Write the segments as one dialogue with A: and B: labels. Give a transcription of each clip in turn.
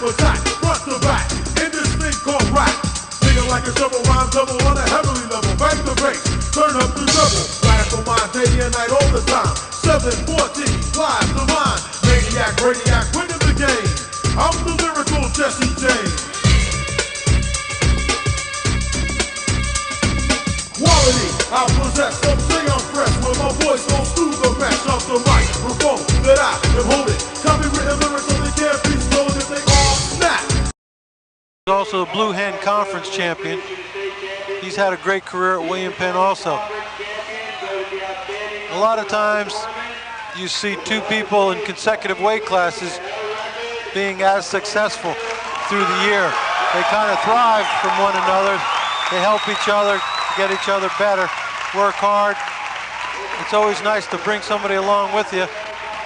A: attack, front to back, in this thing called rap. Singing like a shovel, rhyme double on a heavily level. Back to bass, turn up the double. Radical mind, day and night all the time. 714, live the mind. Maniac, radiac, winning the game. I'm the lyrical Jesse James. Quality, I possess, some say I'm fresh. When my voice goes through the mesh of the microphone that I am holding. Copywritten lyrics so they can't be stolen if they all snap.
B: Also a Blue Hen Conference champion. He's had a great career at William Penn also. A lot of times you see two people in consecutive weight classes being as successful through the year. They kind of thrive from one another. They help each other, get each other better, work hard. It's always nice to bring somebody along with you,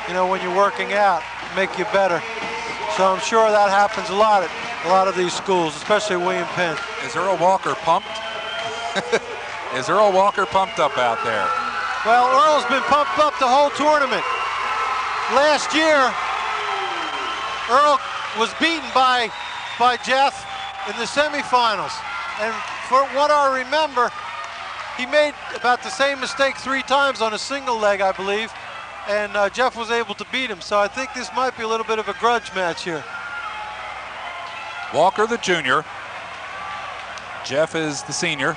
B: you know, when you're working out, make you better. So I'm sure that happens a lot at a lot of these schools, especially William Penn.
C: Is Earl Walker pumped? Is Earl Walker pumped up out there?
B: Well, Earl's been pumped up the whole tournament. Last year, Earl was beaten by Jeff in the semifinals. And for what I remember, he made about the same mistake 3 times on a single leg, I believe. And Jeff was able to beat him. So I think this might be a little bit of a grudge match here.
C: Walker, the junior. Jeff is the senior.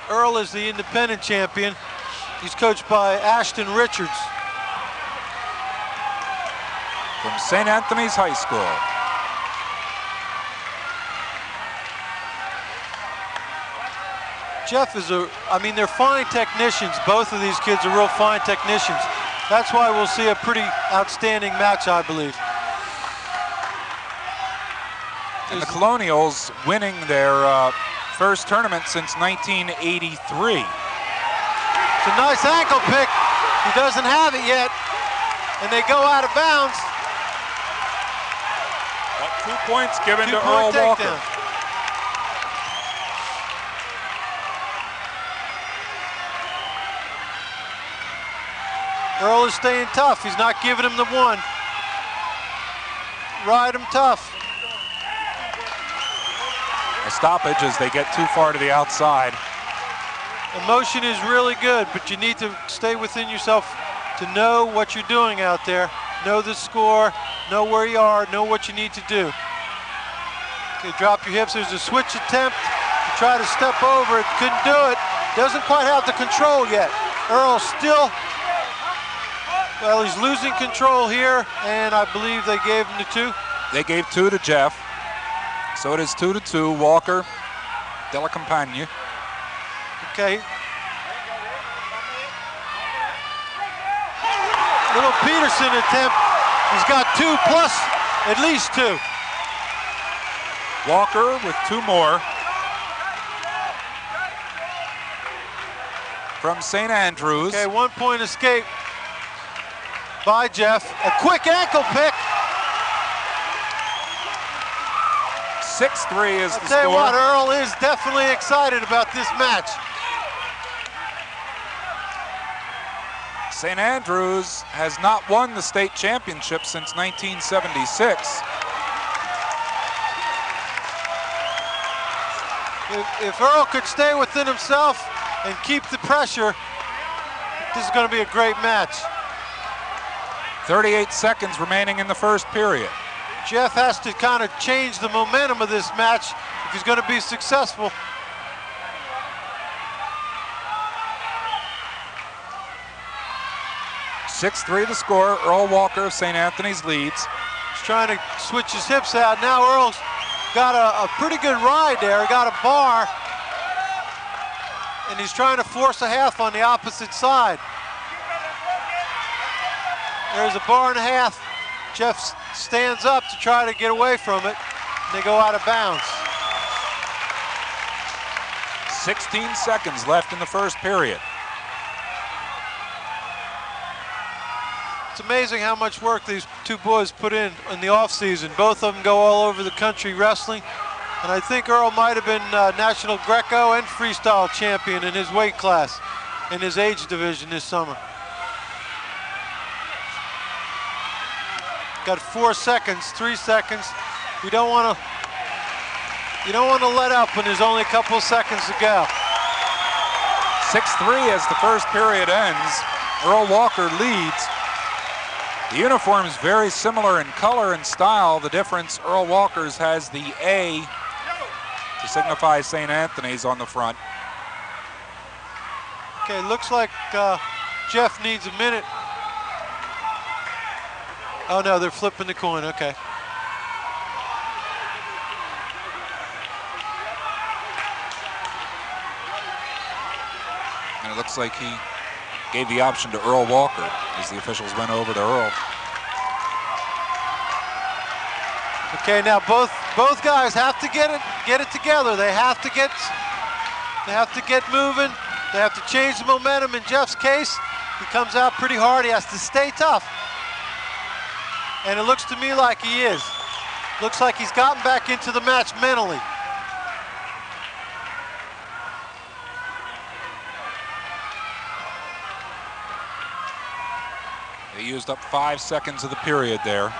B: Earl is the independent champion. He's coached by Ashton Richards.
C: From St. Anthony's High School.
B: Jeff is I mean, they're fine technicians. Both of these kids are real fine technicians. That's why we'll see a pretty outstanding match, I believe.
C: And the Colonials winning their first tournament since 1983.
B: It's a nice ankle pick. He doesn't have it yet, and they go out of bounds.
C: But 2 points given to Earl Walker.
B: Earl is staying tough. He's not giving him the one. Ride him tough.
C: A stoppage as they get too far to the outside.
B: Emotion is really good, but you need to stay within yourself to know what you're doing out there. Know the score, know where you are, know what you need to do. Okay, drop your hips. There's a switch attempt to try to step over it. Couldn't do it. Doesn't quite have the control yet. Earl still, well, he's losing control here, and I believe they gave him the 2.
C: They gave 2 to Jeff. So it is 2-2, Walker, Dellacapagna.
B: Okay. Little Peterson attempt. He's got 2 plus at least 2.
C: Walker with 2 more. From St. Andrews.
B: Okay, 1 point escape by Jeff. A quick ankle pick.
C: 6-3 is the score.
B: I'll tell you what, Earl is definitely excited about this match.
C: St. Andrews has not won the state championship since 1976.
B: If Earl could stay within himself and keep the pressure, this is going to be a great match.
C: 38 seconds remaining in the first period.
B: Jeff has to kind of change the momentum of this match if he's going to be successful.
C: (6-3) the score. Earl Walker of St. Anthony's leads.
B: He's trying to switch his hips out. Now Earl's got a pretty good ride there. He got a bar, and he's trying to force a half on the opposite side. There's a bar and a half. Jeff stands up to try to get away from it, and they go out of bounds.
C: 16 seconds left in the first period.
B: It's amazing how much work these 2 boys put in the off-season. Both of them go all over the country wrestling, and I think Earl might have been national Greco and freestyle champion in his weight class, in his age division this summer. got 4 seconds, 3 seconds. You don't want to let up when there's only a couple of seconds to go.
C: 6-3 as the first period ends. Earl Walker leads. The uniform is very similar in color and style. The difference, Earl Walker's has the A to signify St. Anthony's on the front.
B: Okay, looks like Jeff needs a minute. Oh no, they're flipping the coin, okay.
C: And it looks like he gave the option to Earl Walker as the officials went over to Earl.
B: Okay, now both guys have to get it together. They have to get moving. They have to change the momentum. In Jeff's case, he comes out pretty hard. He has to stay tough. And it looks to me like he is. Looks like he's gotten back into the match mentally.
C: They used up 5 seconds of the period there.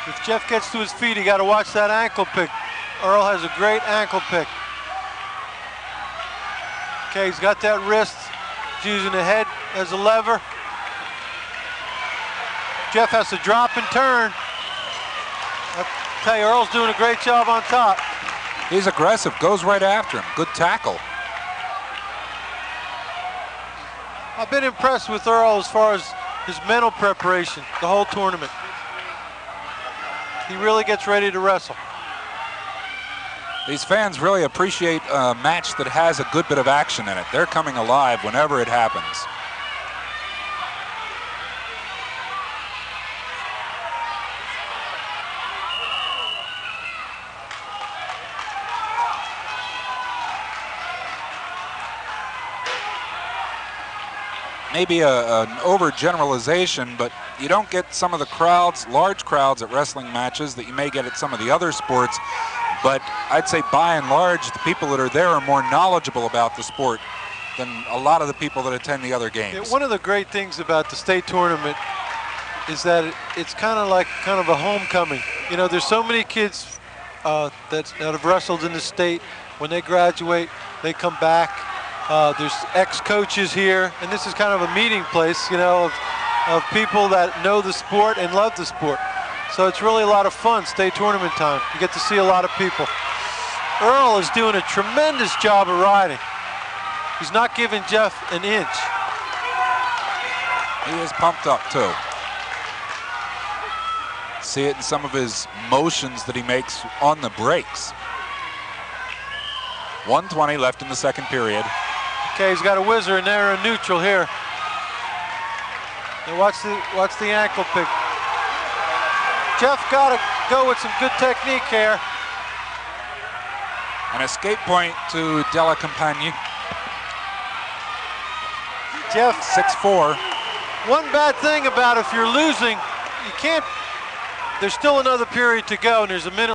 B: If Jeff gets to his feet, he got to watch that ankle pick. Earl has a great ankle pick. Okay, he's got that wrist. He's using the head as a lever. Jeff has to drop and turn. I tell you, Earl's doing a great job on top.
C: He's aggressive, goes right after him. Good tackle.
B: I've been impressed with Earl as far as his mental preparation, the whole tournament. He really gets ready to wrestle.
C: These fans really appreciate a match that has a good bit of action in it. They're coming alive whenever it happens. Maybe an overgeneralization, but you don't get some of the crowds, large crowds at wrestling matches that you may get at some of the other sports. But I'd say by and large, the people that are there are more knowledgeable about the sport than a lot of the people that attend the other games.
B: Yeah, one of the great things about the state tournament is that it's kind of a homecoming. You know, there's so many kids that have wrestled in the state. When they graduate, they come back. There's ex-coaches here, and this is kind of a meeting place, you know, of people that know the sport and love the sport. So it's really a lot of fun, state tournament time. You get to see a lot of people. Earl is doing a tremendous job of riding. He's not giving Jeff an inch.
C: He is pumped up too. See it in some of his motions that he makes on the brakes. 1:20 left in the second period.
B: Okay, he's got a whizzer in there, a neutral here. And watch the ankle pick. Jeff got to go with some good technique here.
C: An escape point to Dellacapagna.
B: Jeff,
C: 6-4.
B: one bad thing about if you're losing, you can't, there's still another period to go, and there's a minute